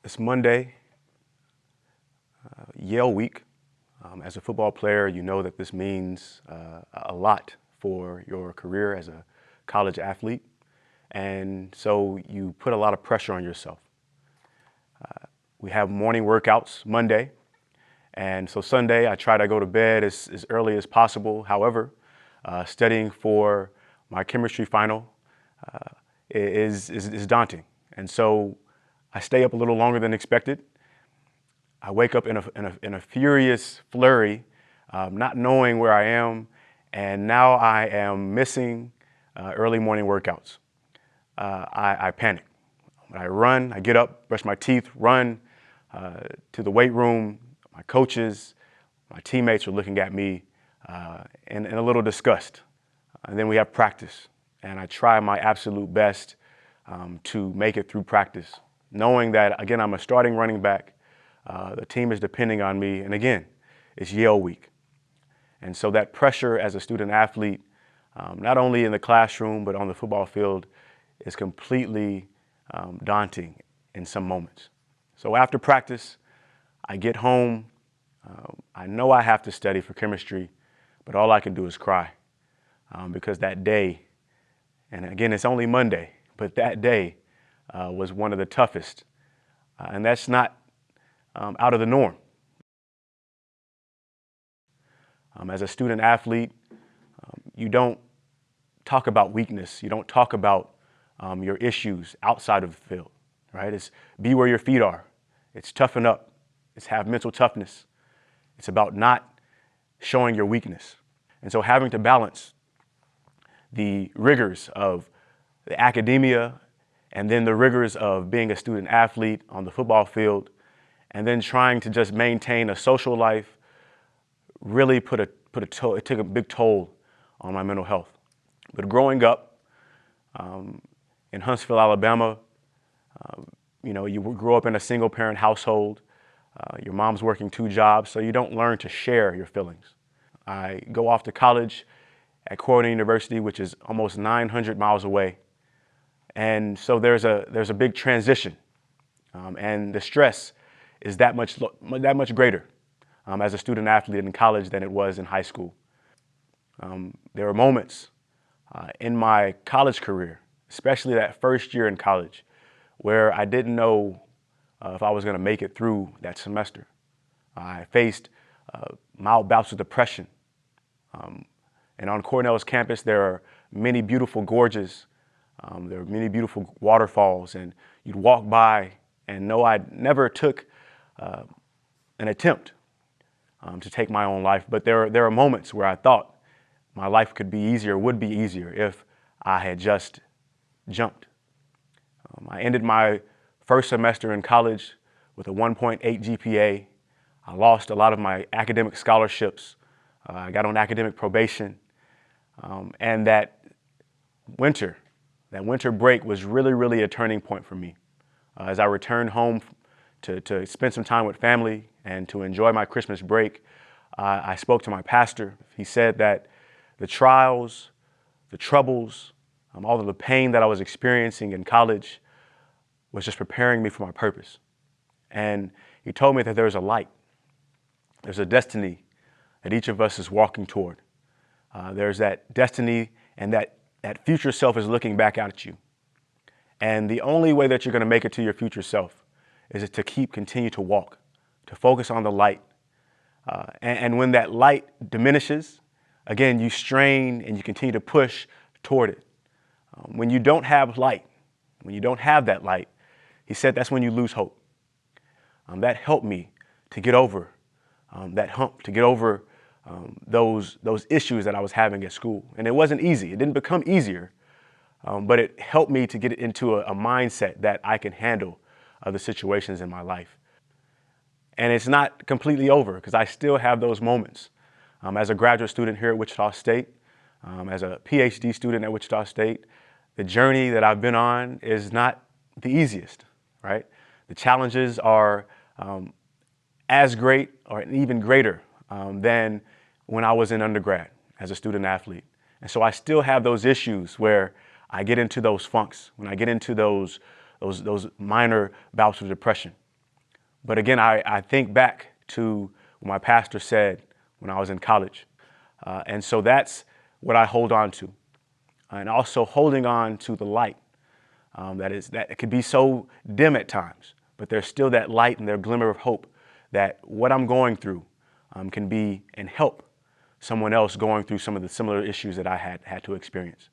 It's Monday, Yale week. As a football player, you know that this means a lot for your career as a college athlete. And so you put a lot of pressure on yourself. We have morning workouts Monday. And so Sunday, I try to go to bed as early as possible. However, studying for my chemistry final is daunting. And so I stay up a little longer than expected. I wake up in a furious flurry, not knowing where I am, and now I am missing early morning workouts. I panic. I run, I get up, brush my teeth, run to the weight room. My coaches, my teammates are looking at me in a little disgust. And then we have practice, and I try my absolute best to make it through practice, knowing that, again, I'm a starting running back. The team is depending on me, and again, it's Yale week. And so that pressure as a student athlete, not only in the classroom, but on the football field, is completely daunting in some moments. So after practice, I get home. I know I have to study for chemistry, but all I can do is cry because that day, and again, it's only Monday, but that day was one of the toughest. And that's not out of the norm. As a student athlete, you don't talk about weakness. You don't talk about your issues outside of the field, right? It's be where your feet are. It's toughen up. It's have mental toughness. It's about not showing your weakness. And so having to balance the rigors of the academia and then the rigors of being a student athlete on the football field, and then trying to just maintain a social life, really it took a big toll on my mental health. But growing up in Huntsville, Alabama, you grow up in a single parent household. Your mom's working 2 jobs, so you don't learn to share your feelings. I go off to college at Cornell University, which is almost 900 miles away. And so there's a big transition, and the stress is that much greater as a student athlete in college than it was in high school. There were moments in my college career, especially that first year in college, where I didn't know if I was going to make it through that semester. I faced mild bouts of depression. And on Cornell's campus, there are many beautiful gorges. There are many beautiful waterfalls, and you'd walk by and know I never took an attempt to take my own life. But there are moments where I thought my life could be easier, would be easier if I had just jumped. I ended my first semester in college with a 1.8 GPA. I lost a lot of my academic scholarships. I got on academic probation. And that winter break was really a turning point for me. As I returned home to spend some time with family and to enjoy my Christmas break, I spoke to my pastor. He said that the trials, the troubles, all of the pain that I was experiencing in college was just preparing me for my purpose. And he told me that there's a light. There's a destiny that each of us is walking toward. There's that destiny, and that future self is looking back out at you. And the only way that you're going to make it to your future self is to continue to walk, to focus on the light. And when that light diminishes, again, you strain and you continue to push toward it. When you don't have light, when you don't have that light, he said that's when you lose hope. That helped me to get over that hump, to get over those issues that I was having at school. And it wasn't easy. It didn't become easier, but it helped me to get into a mindset that I can handle the situations in my life. And it's not completely over, because I still have those moments. As a graduate student here at Wichita State, as a PhD student at Wichita State, the journey that I've been on is not the easiest, right? The challenges are as great or even greater than when I was in undergrad as a student athlete. And so I still have those issues where I get into those funks, when I get into those minor bouts of depression. But again, I think back to what my pastor said when I was in college. And so that's what I hold on to. And also holding on to the light. That it could be so dim at times, but there's still that light and their glimmer of hope that what I'm going through can be and help someone else going through some of the similar issues that I had to experience.